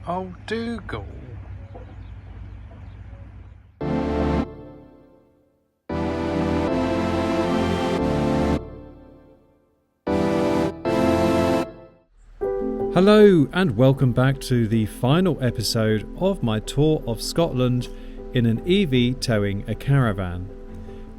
old Dougal. Hello and welcome back to the final episode of my tour of Scotland in an EV towing a caravan.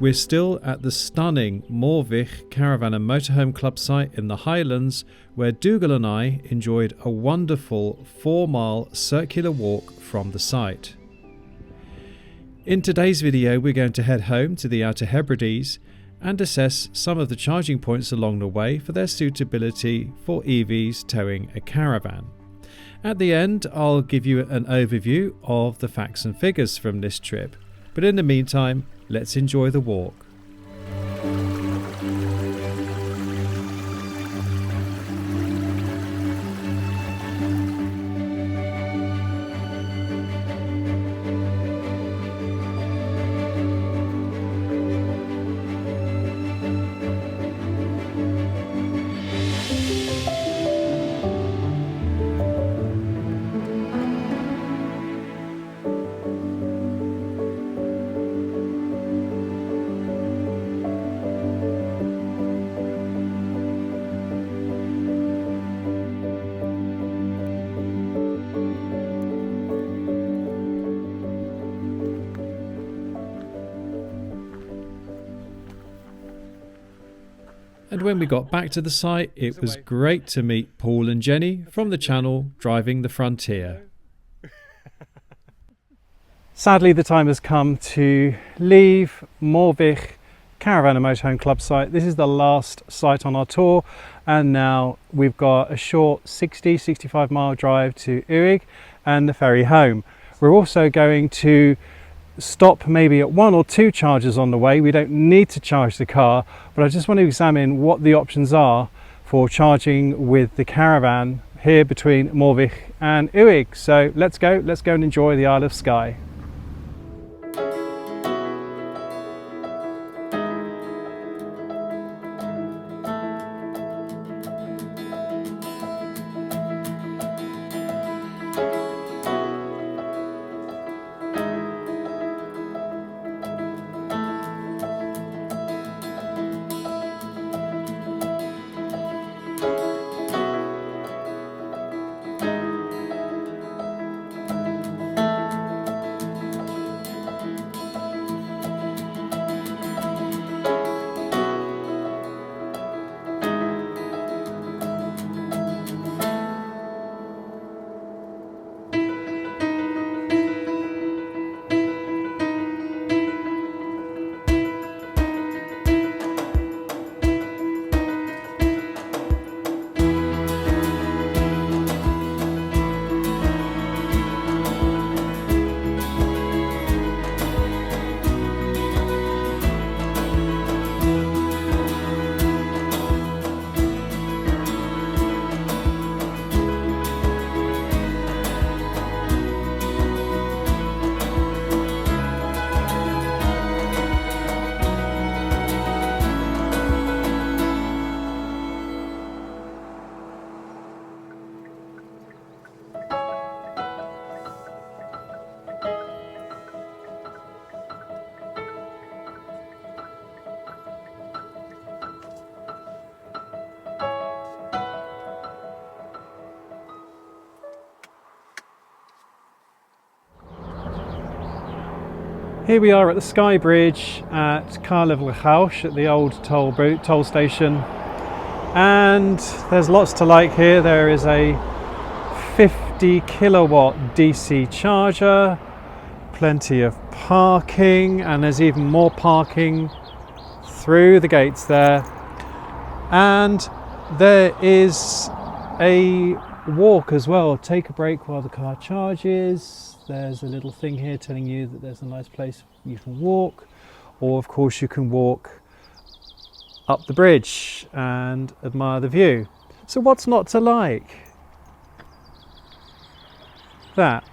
We're still at the stunning Morvich Caravan and Motorhome Club site in the Highlands, where Dougal and I enjoyed a wonderful 4-mile circular walk from the site. In today's video we're going to head home to the Outer Hebrides and assess some of the charging points along the way for their suitability for EVs towing a caravan. At the end, I'll give you an overview of the facts and figures from this trip, but in the meantime, let's enjoy the walk. And when we got back to the site, it was great to meet Paul and Jenny from the channel Driving the Frontier. Sadly, the time has come to leave Morvich Caravan and Motorhome Club site. This is the last site on our tour, and now we've got a short 65 mile drive to Uig and the ferry home. We're also going to stop maybe at 1 or 2 chargers on the way. We don't need to charge the car, but I just want to examine what the options are for charging with the caravan here between Morvich and Uig. So let's go and enjoy the Isle of Skye. Here we are at the Skye Bridge at Lochalsh at the old toll station, and there's lots to like here. There is a 50 kilowatt DC charger, plenty of parking, and there's even more parking through the gates there, and there is a walk as well. Take a break while the car charges. There's a little thing here telling you that there's a nice place you can walk, or of course you can walk up the bridge and admire the view. So what's not to like? That,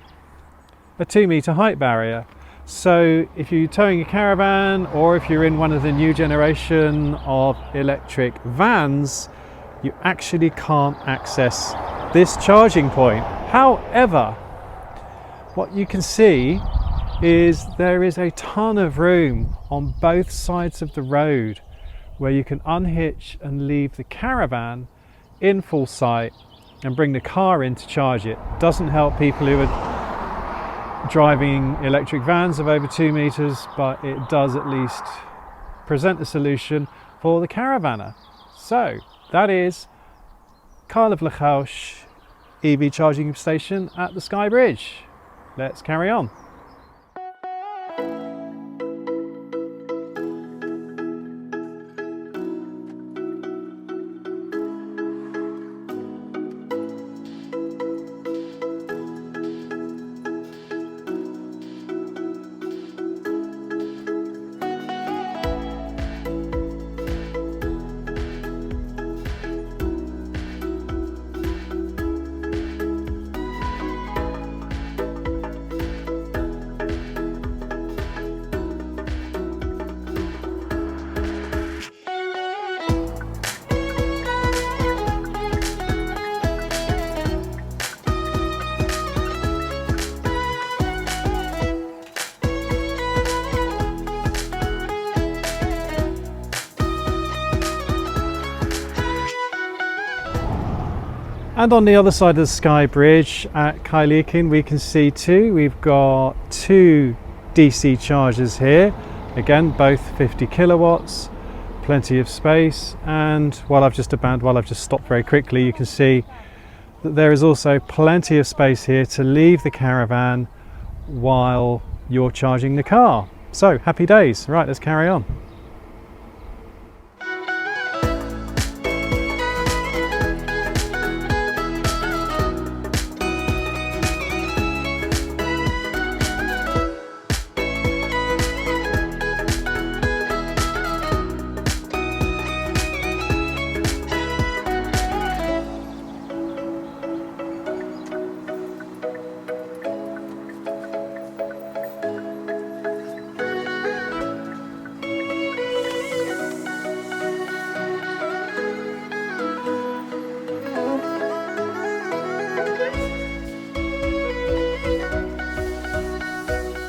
a 2-meter height barrier. So if you're towing a caravan, or if you're in one of the new generation of electric vans, you actually can't access this charging point. However, what you can see is there is a ton of room on both sides of the road where you can unhitch and leave the caravan in full sight and bring the car in to charge it. Doesn't help people who are driving electric vans of over 2 meters, but it does at least present a solution for the caravaner. So that is Kyle of Lochalsh EV charging station at the Skye Bridge. Let's carry on. And on the other side of the Skye Bridge at Kyleakin, we can see too, we've got 2 DC chargers here. Again, both 50 kilowatts, plenty of space. And while I've just stopped very quickly, you can see that there is also plenty of space here to leave the caravan while you're charging the car. So happy days. Right, let's carry on.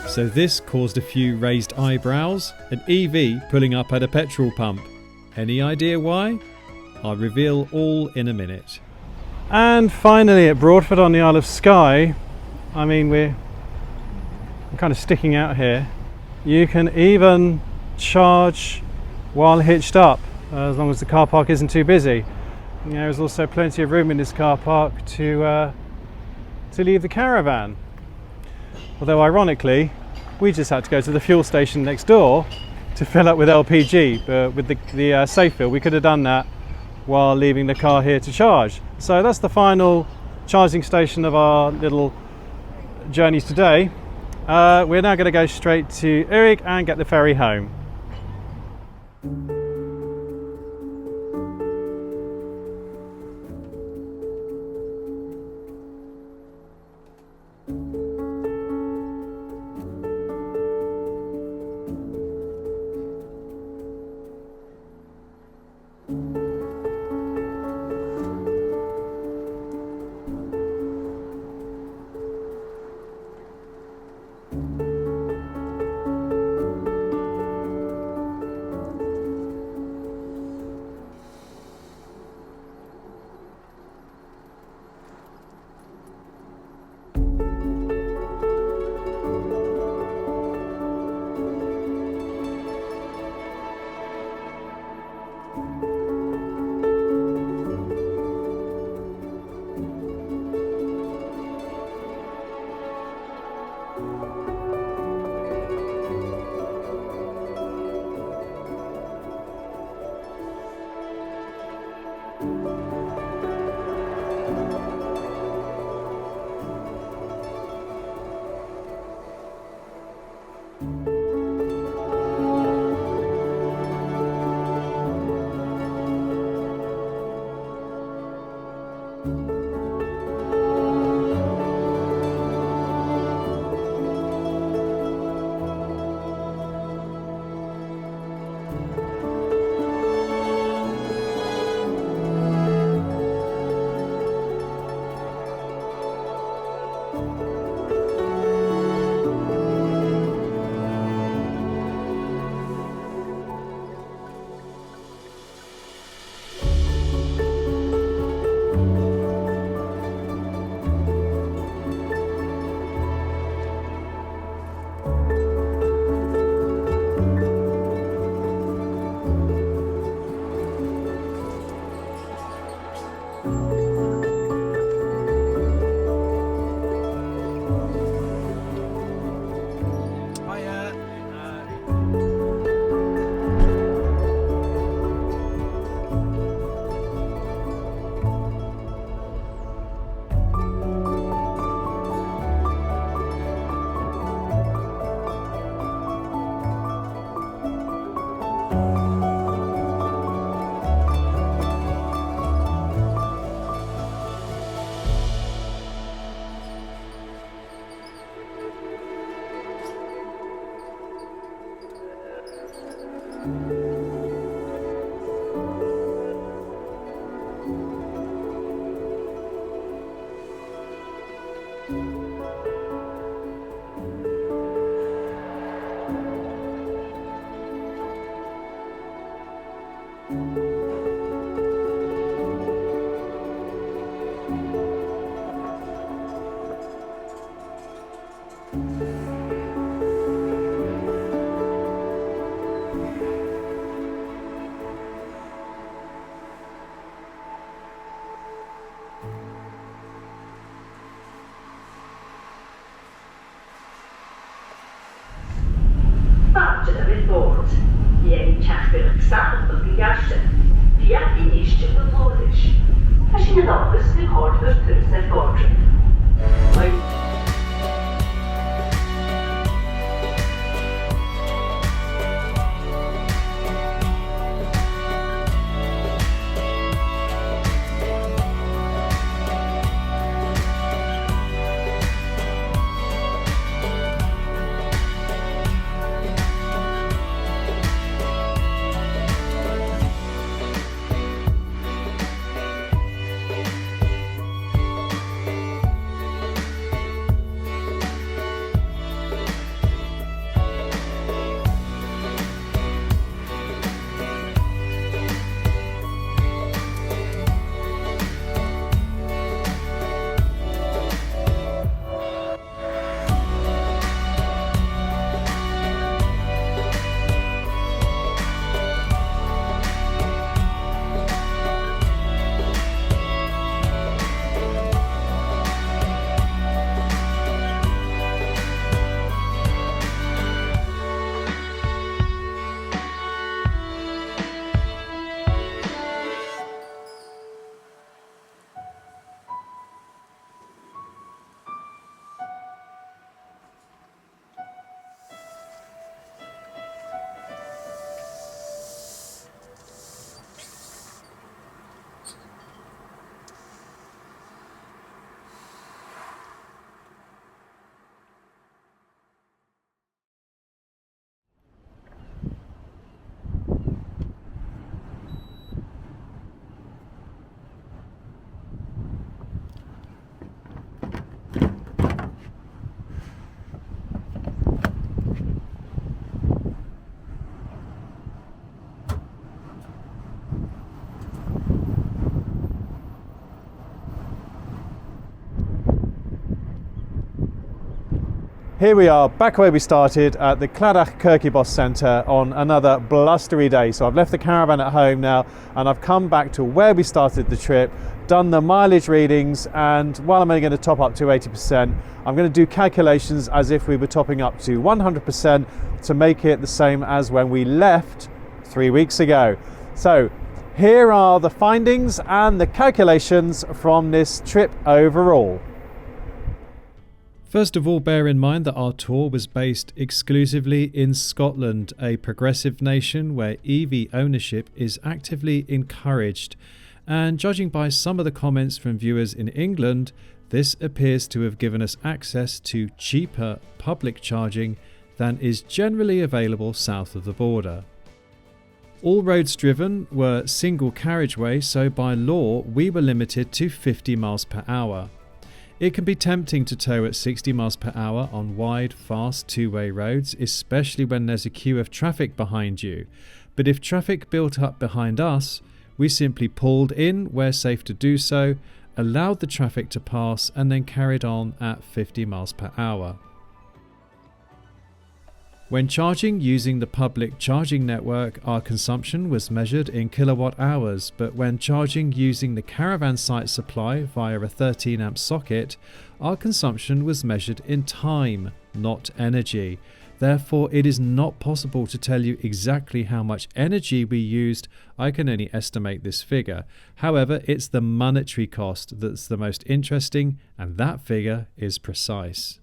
So this caused a few raised eyebrows, an EV pulling up at a petrol pump. Any idea why? I'll reveal all in a minute. And finally at Broadford on the Isle of Skye, I mean we're kind of sticking out here. You can even charge while hitched up, as long as the car park isn't too busy. There's also plenty of room in this car park to leave the caravan. Although ironically, we just had to go to the fuel station next door to fill up with LPG, but with the safe fill, we could have done that while leaving the car here to charge. So that's the final charging station of our little journeys today. We're now going to go straight to Urig and get the ferry home. Here we are, back where we started at the Kyleakin Centre on another blustery day. So I've left the caravan at home now and I've come back to where we started the trip, done the mileage readings, and while I'm only going to top up to 80%, I'm going to do calculations as if we were topping up to 100% to make it the same as when we left 3 weeks ago. So here are the findings and the calculations from this trip overall. First of all, bear in mind that our tour was based exclusively in Scotland, a progressive nation where EV ownership is actively encouraged. And judging by some of the comments from viewers in England, this appears to have given us access to cheaper public charging than is generally available south of the border. All roads driven were single carriageway, so by law we were limited to 50 miles per hour. It can be tempting to tow at 60 miles per hour on wide, fast two-way roads, especially when there's a queue of traffic behind you. But if traffic built up behind us, we simply pulled in where safe to do so, allowed the traffic to pass, and then carried on at 50 miles per hour. When charging using the public charging network, our consumption was measured in kilowatt hours, but when charging using the caravan site supply via a 13 amp socket, our consumption was measured in time, not energy. Therefore, it is not possible to tell you exactly how much energy we used. I can only estimate this figure. However, it's the monetary cost that's the most interesting, and that figure is precise.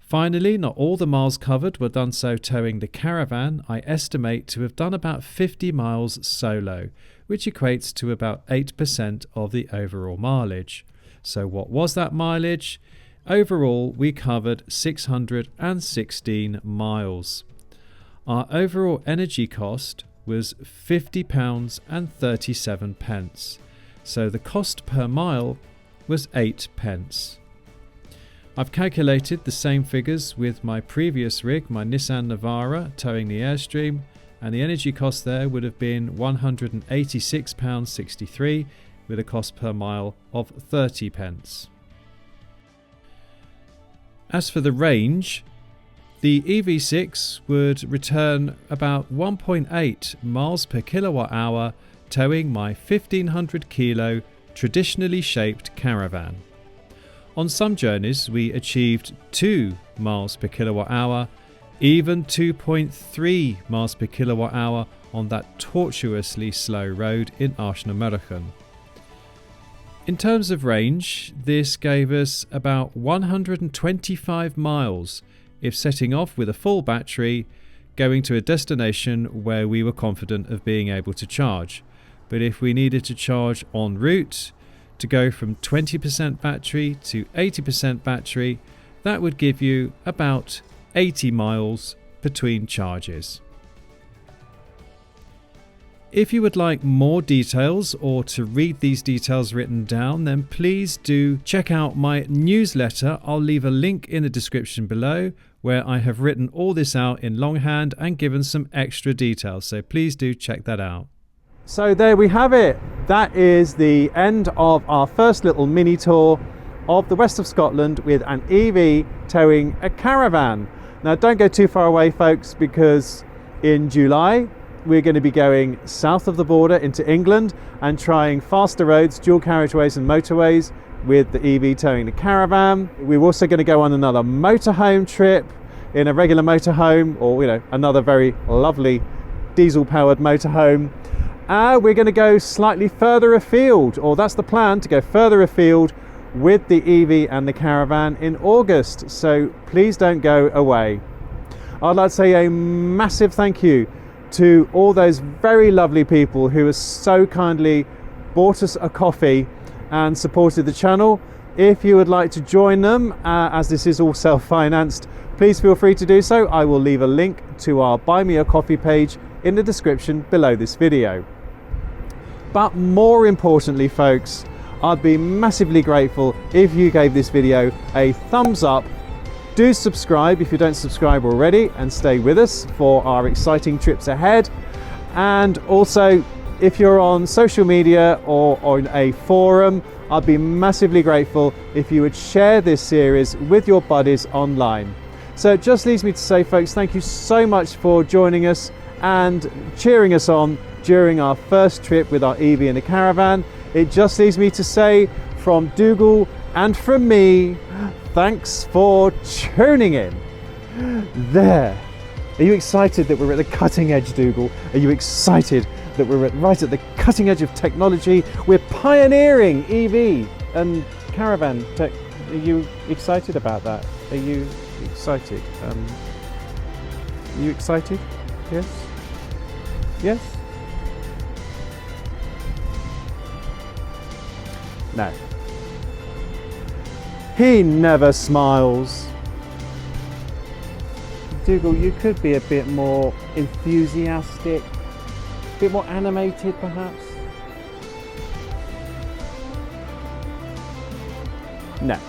Finally, not all the miles covered were done so towing the caravan. I estimate to have done about 50 miles solo, which equates to about 8% of the overall mileage. So what was that mileage? Overall, we covered 616 miles. Our overall energy cost was £50.37. So the cost per mile was 8 pence. I've calculated the same figures with my previous rig, my Nissan Navara, towing the Airstream, and the energy cost there would have been £186.63 with a cost per mile of 30 pence. As for the range, the EV6 would return about 1.8 miles per kilowatt hour towing my 1500 kilo traditionally shaped Caravan. On some journeys we achieved 2 miles per kilowatt hour, even 2.3 miles per kilowatt hour on that tortuously slow road in Arshnamerichan. In terms of range, this gave us about 125 miles if setting off with a full battery, going to a destination where we were confident of being able to charge. But if we needed to charge en route, to go from 20% battery to 80% battery, that would give you about 80 miles between charges. If you would like more details or to read these details written down, then please do check out my newsletter. I'll leave a link in the description below where I have written all this out in longhand and given some extra details, so please do check that out. So there we have it. That is the end of our first little mini tour of the west of Scotland with an EV towing a Caravan. Now don't go too far away, folks, because in July we're going to be going south of the border into England and trying faster roads, dual carriageways and motorways with the EV towing the Caravan. We're also going to go on another motorhome trip in a regular motorhome, or another very lovely diesel powered motorhome. We're going to go slightly further afield, or that's the plan, to go further afield with the EV and the Caravan in August, so please don't go away. I'd like to say a massive thank you to all those very lovely people who have so kindly bought us a coffee and supported the channel. If you would like to join them, as this is all self-financed, please feel free to do so. I will leave a link to our Buy Me a Coffee page in the description below this video. But more importantly, folks, I'd be massively grateful if you gave this video a thumbs up. Do subscribe if you don't subscribe already and stay with us for our exciting trips ahead. And also, if you're on social media or on a forum, I'd be massively grateful if you would share this series with your buddies online. So it just leaves me to say, folks, thank you so much for joining us and cheering us on during our first trip with our EV and the Caravan. It just leaves me to say, from Dougal and from me, thanks for tuning in. There. Are you excited that we're at the cutting edge, Dougal? Are you excited that we're right at the cutting edge of technology? We're pioneering EV and Caravan tech. Are you excited about that? Are you excited? Are you excited? Yes? Yes? No. He never smiles. Dougal, you could be a bit more enthusiastic, a bit more animated perhaps. No.